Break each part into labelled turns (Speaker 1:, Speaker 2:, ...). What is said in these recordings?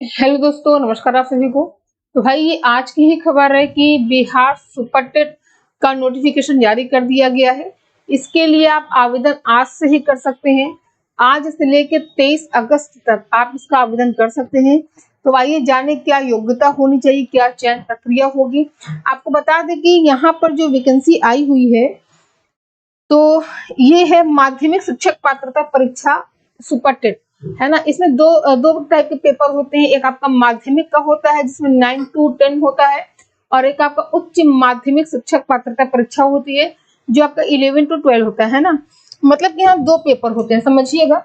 Speaker 1: Hello दोस्तों, नमस्कार आप सभी को। तो भाई ये आज की ही खबर है कि बिहार सुपर टेट का नोटिफिकेशन जारी कर दिया गया है। इसके लिए आप आवेदन आज से ही कर सकते हैं। आज से लेकर 23 अगस्त तक आप इसका आवेदन कर सकते हैं। तो आइए जाने क्या योग्यता होनी चाहिए, क्या चयन प्रक्रिया होगी। आपको बता दें कि यहाँ पर जो वैकेंसी आई हुई है तो ये है माध्यमिक शिक्षक पात्रता परीक्षा सुपर टेट, है ना। इसमें दो टाइप के पेपर होते हैं। एक आपका माध्यमिक का होता है जिसमें 9 to 10 होता है, और एक आपका उच्च माध्यमिक शिक्षक पात्रता परीक्षा होती है जो आपका 11 to 12 होता है ना। मतलब कि यहाँ दो पेपर होते हैं, समझिएगा।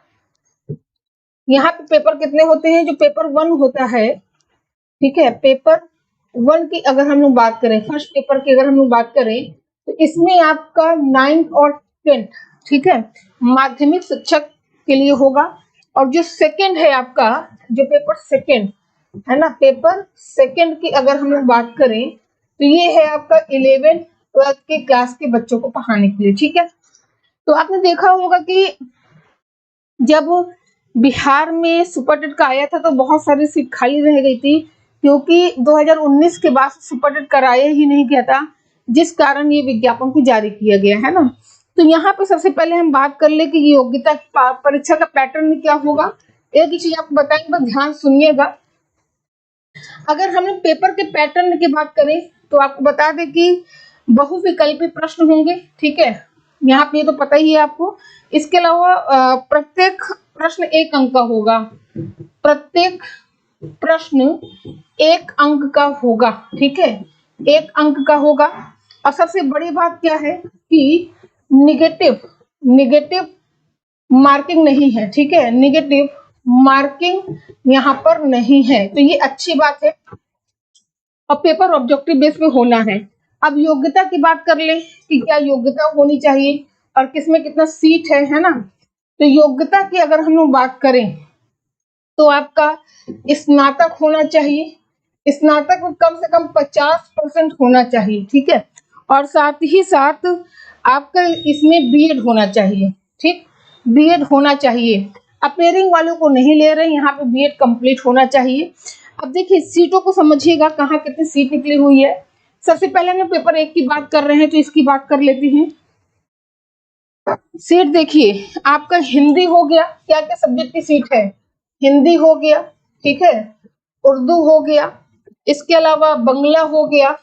Speaker 1: यहाँ पे पेपर कितने होते हैं? जो पेपर 1 होता है, ठीक है, पेपर 1 की अगर हम लोग बात करें, फर्स्ट पेपर की अगर हम लोग बात करें तो इसमें आपका 9th और 10th, ठीक है, माध्यमिक शिक्षक के लिए होगा। और जो सेकंड है आपका, जो पेपर सेकंड है ना, पेपर सेकंड की अगर हम लोग बात करें तो ये है आपका 11 12 के क्लास के बच्चों को पढ़ाने के लिए, ठीक है। तो आपने देखा होगा कि जब बिहार में सुपर टेट का आया था तो बहुत सारी सीट खाली रह गई थी, क्योंकि 2019 के बाद सुपर टेट कराया ही नहीं गया था, जिस कारण ये विज्ञापन को जारी किया गया है ना। तो यहाँ पे सबसे पहले हम बात कर ले कि योग्यता परीक्षा का पैटर्न क्या होगा। एक ही चीज आपको बताएंगे, बस ध्यान सुनिएगा। अगर हम लोग पेपर के पैटर्न की बात करें तो आपको बता दें कि बहुविकल्पी प्रश्न होंगे, ठीक है, यहाँ पे तो पता ही है आपको। इसके अलावा प्रत्येक प्रश्न 1 अंक का होगा, प्रत्येक प्रश्न 1 अंक का होगा, ठीक है, 1 अंक का होगा। और सबसे बड़ी बात क्या है कि निगेटिव मार्किंग नहीं है, ठीक है, निगेटिव मार्किंग यहाँ पर नहीं है, तो ये अच्छी बात है। और पेपर ऑब्जेक्टिव बेस पे होना है। अब योग्यता की बात कर ले कि क्या योग्यता होनी चाहिए और किसमें कितना सीट है ना। तो योग्यता की अगर हम लोग बात करें तो आपका स्नातक होना चाहिए, स्नातक में कम से कम 50% होना चाहिए, ठीक है। और साथ ही साथ आपका इसमें बीएड होना चाहिए, ठीक, बीएड होना चाहिए। अपेयरिंग वालों को नहीं ले रहे, यहाँ पे बीएड कंप्लीट होना चाहिए। अब देखिए सीटों को समझिएगा, कहाँ कितनी सीट निकली हुई है। सबसे पहले हम पेपर 1 की बात कर रहे हैं तो इसकी बात कर लेते हैं। सीट देखिए, आपका हिंदी हो गया, क्या क्या सब्जेक्ट की सीट है? हिंदी हो गया, ठीक है, उर्दू हो गया, इसके अलावा बंगला हो गया,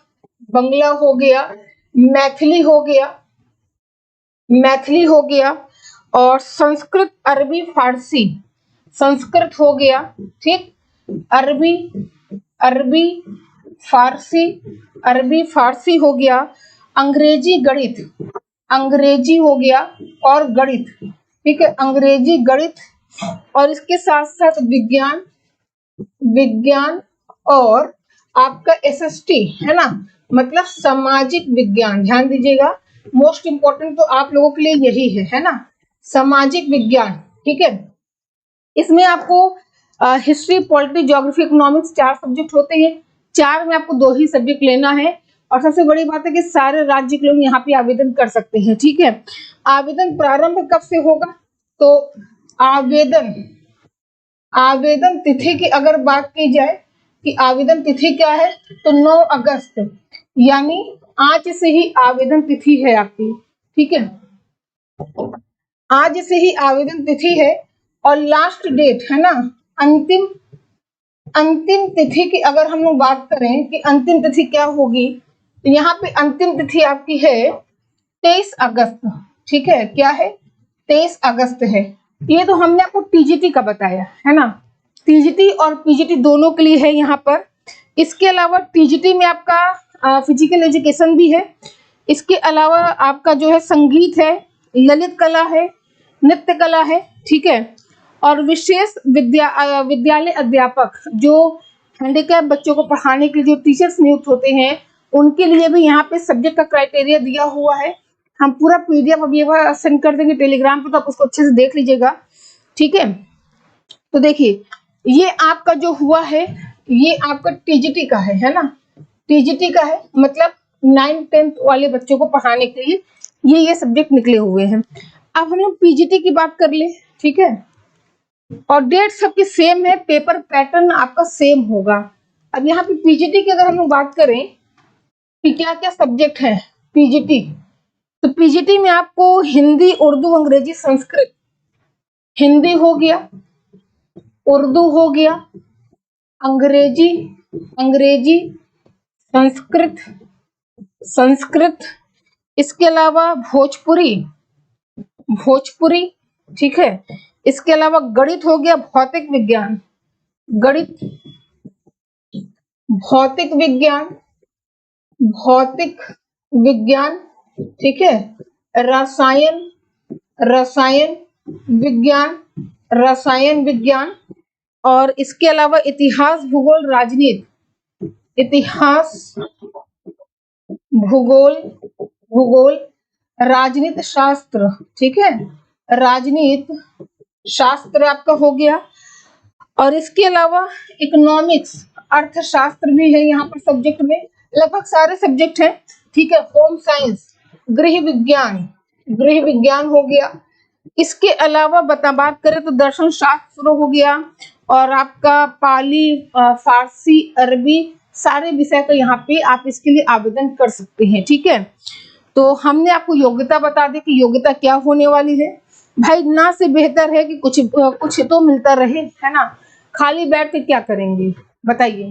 Speaker 1: बंगला हो गया, मैथिली हो गया, मैथिली हो गया, और संस्कृत, अरबी, फारसी, संस्कृत हो गया, ठीक, अरबी, अरबी फारसी, अरबी फारसी हो गया, अंग्रेजी गणित, अंग्रेजी हो गया, और गणित, ठीक है, अंग्रेजी गणित, और इसके साथ साथ विज्ञान, विज्ञान, और आपका एसएसटी है ना, मतलब सामाजिक विज्ञान। ध्यान दीजिएगा, मोस्ट इंपॉर्टेंट तो आप लोगों के लिए यही है ना, सामाजिक विज्ञान, ठीक है। इसमें आपको history, polity, geography, economics 4 subject होते हैं। 4 में आपको 2 ही सब्जेक्ट लेना है। और सबसे बड़ी बात है कि सारे राज्य के लोग यहाँ पे आवेदन कर सकते हैं, ठीक है। आवेदन प्रारंभ कब से होगा? तो आवेदन आवेदन तिथि की अगर बात की जाए कि आवेदन तिथि क्या है, तो 9 अगस्त, यानी आज से ही आवेदन तिथि है आपकी, ठीक है, आज से ही आवेदन तिथि है। और लास्ट डेट है ना, अंतिम अंतिम तिथि की अगर हम लोग बात करें कि अंतिम तिथि क्या होगी, तो यहाँ पे अंतिम तिथि आपकी है 23 अगस्त, ठीक है, क्या है, 23 अगस्त है। ये तो हमने आपको टीजीटी का बताया है ना, टीजीटी और पीजीटी दोनों के लिए है यहाँ पर। इसके अलावा टीजीटी में आपका फिजिकल एजुकेशन भी है। इसके अलावा आपका जो है संगीत है, ललित कला है, नृत्य कला है, ठीक है। और विशेष विद्यालय अध्यापक, जो हैंडीकैप बच्चों को पढ़ाने के लिए जो टीचर्स नियुक्त होते हैं, उनके लिए भी यहाँ पे सब्जेक्ट का क्राइटेरिया दिया हुआ है। हम पूरा पीडीएफ अभी सेंड कर देंगे टेलीग्राम पे, तो आप उसको अच्छे से देख लीजिएगा, ठीक है। तो देखिए ये आपका जो हुआ है, ये आपका टीजीटी का है ना, टीजीटी का है, मतलब 9th-10th वाले बच्चों को पढ़ाने के लिए ये सब्जेक्ट निकले हुए हैं। अब हम लोग पीजीटी की बात कर ले, ठीक है। और डेट सबकी सेम है, पेपर पैटर्न आपका सेम होगा। अब यहाँ पे पीजीटी की अगर हम लोग बात करें कि क्या क्या सब्जेक्ट है पीजीटी, तो पीजीटी में आपको हिंदी, उर्दू, अंग्रेजी, संस्कृत, हिंदी हो गया, उर्दू हो गया, अंग्रेजी, अंग्रेजी, संस्कृत, संस्कृत, इसके अलावा भोजपुरी, भोजपुरी, ठीक है। इसके अलावा गणित हो गया, भौतिक विज्ञान, गणित, भौतिक विज्ञान, भौतिक विज्ञान, ठीक है। रसायन, रसायन विज्ञान, रसायन विज्ञान, और इसके अलावा इतिहास, भूगोल, राजनीति, इतिहास, भूगोल, भूगोल, राजनीति शास्त्र, ठीक है, राजनीति शास्त्र आपका हो गया। और इसके अलावा इकोनॉमिक्स, अर्थशास्त्र भी है यहाँ पर सब्जेक्ट में, लगभग सारे सब्जेक्ट हैं, ठीक है। होम साइंस, गृह विज्ञान, गृह विज्ञान हो गया। इसके अलावा बात करें तो दर्शन शास्त्र हो गया, और आपका पाली, फारसी, अरबी, सारे विषय का यहाँ पे आप इसके लिए आवेदन कर सकते हैं, ठीक है। तो हमने आपको योग्यता बता दी कि योग्यता क्या होने वाली है। भाई ना से बेहतर है कि कुछ कुछ तो मिलता रहे, है ना। खाली बैठ के क्या करेंगे बताइए।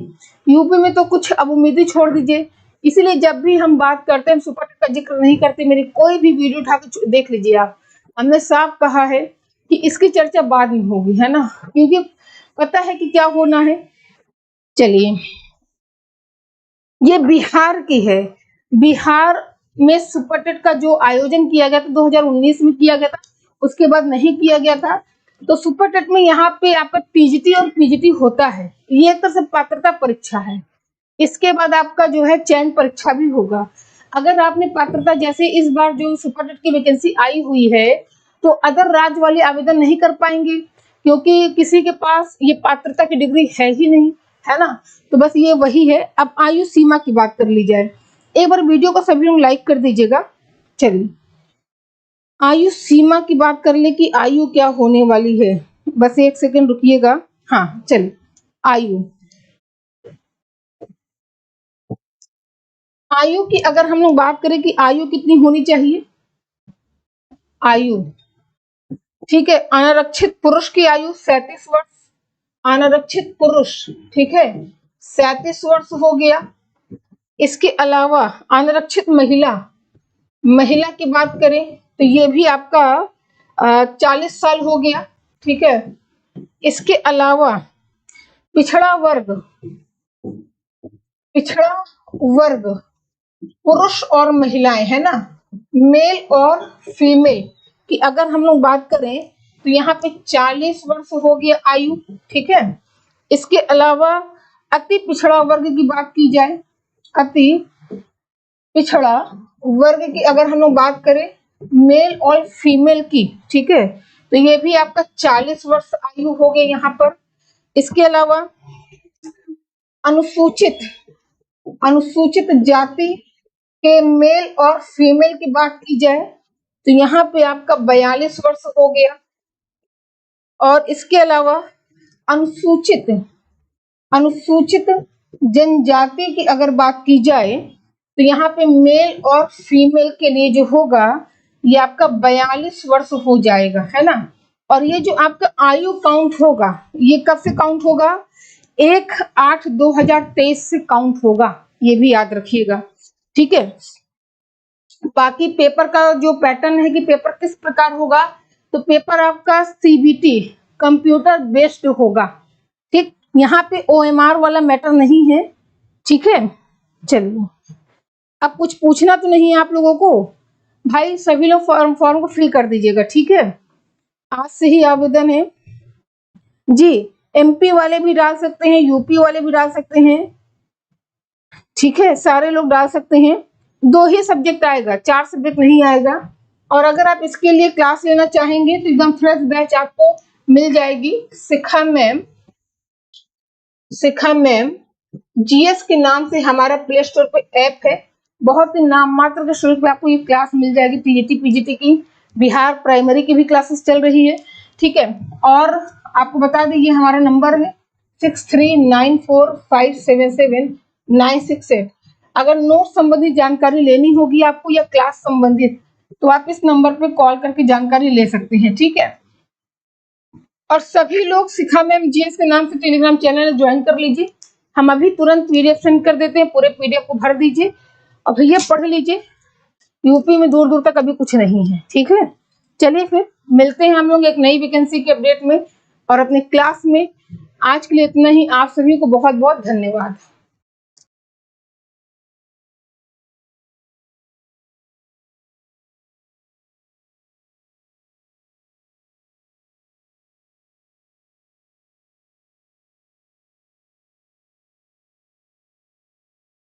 Speaker 1: यूपी में तो कुछ अब उम्मीद ही छोड़ दीजिए। इसीलिए जब भी हम बात करते हैं, सुपरटेट का जिक्र नहीं करते, मेरी कोई भी वीडियो उठा के देख लीजिए आप, हमने साफ कहा है कि इसकी चर्चा बाद में होगी, है ना, क्योंकि पता है कि क्या होना है। चलिए, ये बिहार की है। बिहार में सुपरटेट का जो आयोजन किया गया था 2019 में किया गया था, उसके बाद नहीं किया गया था। तो सुपरटेट में यहाँ पे आपका टीजीटी और पीजीटी होता है, ये एक तरह से पात्रता परीक्षा है। इसके बाद आपका जो है चयन परीक्षा भी होगा। अगर आपने पात्रता, जैसे इस बार जो सुपरटेट की वैकेंसी आई हुई है, तो अदर राज्य वाले आवेदन नहीं कर पाएंगे, क्योंकि किसी के पास ये पात्रता की डिग्री है ही नहीं, है ना। तो बस ये वही है। अब आयु सीमा की बात कर ली जाए, एक बार वीडियो को सभी लोग लाइक कर दीजिएगा। चलिए, आयु सीमा की बात कर ले कि आयु क्या होने वाली है, बस एक सेकंड रुकिएगा। हाँ चलिए, आयु, आयु की अगर हम लोग बात करें कि आयु कितनी होनी चाहिए, आयु, ठीक है। अनारक्षित पुरुष की आयु 37 वर्ष, अनारक्षित पुरुष, ठीक है, 37 वर्ष हो गया। इसके अलावा अनारक्षित महिला, महिला की बात करें तो ये भी आपका 40 साल हो गया, ठीक है। इसके अलावा पिछड़ा वर्ग, पिछड़ा वर्ग, पुरुष और महिलाएं, है ना, मेल और फीमेल की अगर हम लोग बात करें तो यहाँ पे 40 वर्ष हो गया आयु, ठीक है। इसके अलावा अति पिछड़ा वर्ग की बात की जाए, अति पिछड़ा वर्ग की अगर हम लोग बात करें, मेल और फीमेल की, ठीक है, तो ये भी आपका 40 वर्ष आयु हो गई यहाँ पर। इसके अलावा अनुसूचित, अनुसूचित जाति के मेल और फीमेल की बात की जाए तो यहाँ पे आपका 42 वर्ष हो गया। और इसके अलावा अनुसूचित, अनुसूचित जनजाति की अगर बात की जाए तो यहाँ पे मेल और फीमेल के लिए जो होगा ये आपका 42 वर्ष हो जाएगा, है ना। और ये जो आपका आयु काउंट होगा, ये कब से काउंट होगा, 1/8/2023 से काउंट होगा, ये भी याद रखिएगा, ठीक है। बाकी पेपर का जो पैटर्न है कि पेपर किस प्रकार होगा, तो पेपर आपका सीबीटी, कंप्यूटर बेस्ड होगा, ठीक। यहाँ पे ओएमआर वाला मैटर नहीं है, ठीक है। चलिए, अब कुछ पूछना तो नहीं है आप लोगों को, भाई सभी लोग फॉर्म को फिल कर दीजिएगा, ठीक है। आज से ही आवेदन है जी। एमपी वाले भी डाल सकते हैं, यूपी वाले भी डाल सकते हैं, ठीक है, सारे लोग डाल सकते हैं। 2 ही सब्जेक्ट आएगा, 4 सब्जेक्ट नहीं आएगा। और अगर आप इसके लिए क्लास लेना चाहेंगे तो एकदम फ्रेश बैच आपको मिल जाएगी। शिखा मैम, शिखा मैम जीएस के नाम से हमारा प्ले स्टोर पे ऐप है, बहुत ही नाम मात्र के शुल्क पे आपको ये क्लास मिल जाएगी। टीजीटी पीजीटी की, बिहार प्राइमरी की भी क्लासेस चल रही है, ठीक है। और आपको बता दें ये हमारा नंबर है 6394577968। अगर नोट संबंधी जानकारी लेनी होगी आपको या क्लास संबंधित, तो आप इस नंबर पे कॉल करके जानकारी ले सकते हैं, ठीक है। और सभी लोग शिखा मैम जीएस के नाम से टेलीग्राम चैनल ज्वाइन कर लीजिए। हम अभी तुरंत पीडीएफ सेंड कर देते हैं, पूरे पीडीएफ को भर दीजिए और भैया पढ़ लीजिए। यूपी में दूर दूर तक अभी कुछ नहीं है, ठीक है। चलिए फिर मिलते हैं हम लोग एक नई वैकेंसी के अपडेट में और अपने क्लास में। आज के लिए इतना ही। आप सभी को बहुत बहुत धन्यवाद।